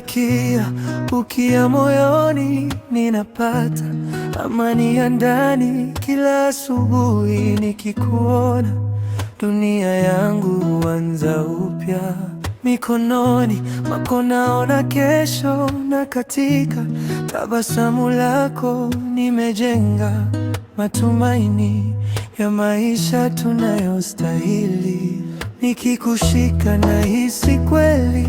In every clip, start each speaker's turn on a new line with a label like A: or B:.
A: Malikia, ukia moyoni, ninapata amani ya ndani. Kila asubuhi nikikuona, dunia yangu huanza upya. Mikononi mwako naona kesho, na katika tabasamu lako nimejenga matumaini ya maisha tunayostahili. Nikikushika nahisi kweli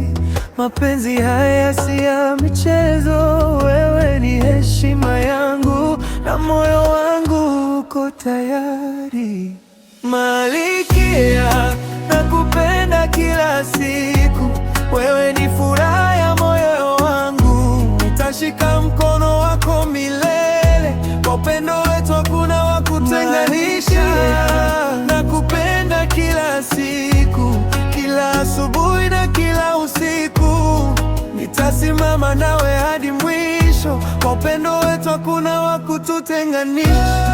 A: mapenzi haya si ya michezo. Wewe ni heshima yangu na moyo wangu uko tayari. Malikia, nakupenda kila siku. Wewe ni furaha ya moyo wangu. Nitashika mkono wako milele. Kwa upendo wetu hakuna wa kutenganisha. Nakupenda kila siku, kila asubuhi na kila usiku. Nitasimama nawe hadi mwisho. Kwa upendo wetu hakuna wa kututenganisha.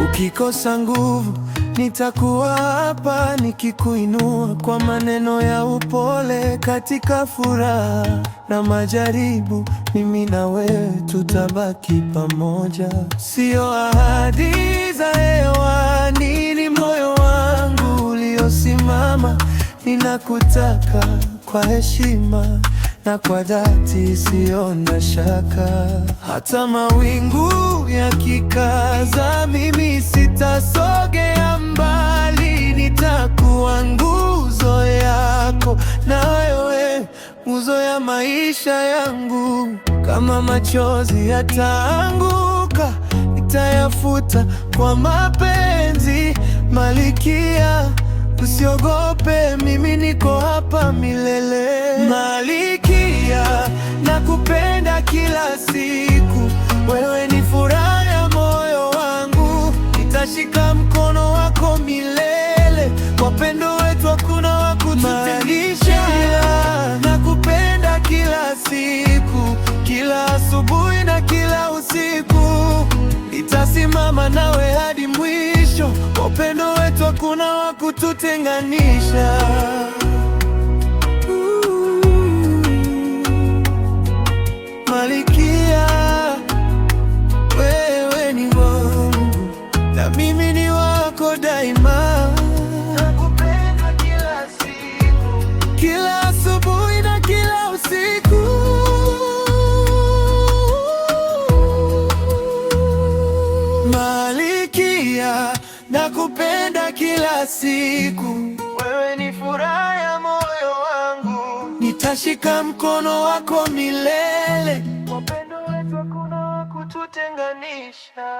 A: Ukikosa nguvu nitakuwa hapa nikikuinua kwa maneno ya upole. Katika furaha na majaribu, mimi na wewe tutabaki pamoja. Sio ahadi za hewani, ni moyo wangu uliosimama. Ninakutaka kwa heshima na kwa dhati isiyo na shaka. Hata mawingu yakikaza, mimi sitasogea mbali. Nitakuwa nguzo yako, na wewe nguzo ya maisha yangu. Kama machozi yataanguka, nitayafuta kwa mapenzi. Malikia, usiogope, mimi niko hapa milele. Malikia, nakupenda kila siku. Wewe ni furaha ya moyo wangu. Nitashika mkono wako milele. Kwa upendo wetu hakuna wa kututenganisha. Nakupenda kila siku, kila asubuhi na kila usiku. Nitasimama nawe hadi mwisho. Kwa upendo wetu hakuna wa kututenganisha. Malikia, wewe ni wangu na mimi ni wako daima. Nakupenda kila siku, kila asubuhi na kila usiku. Malikia, nakupenda kila siku. Wewe ni furaha ya moyo wangu. Nitashika mkono wako milele. Wapendo wetu hakuna wa kututenganisha.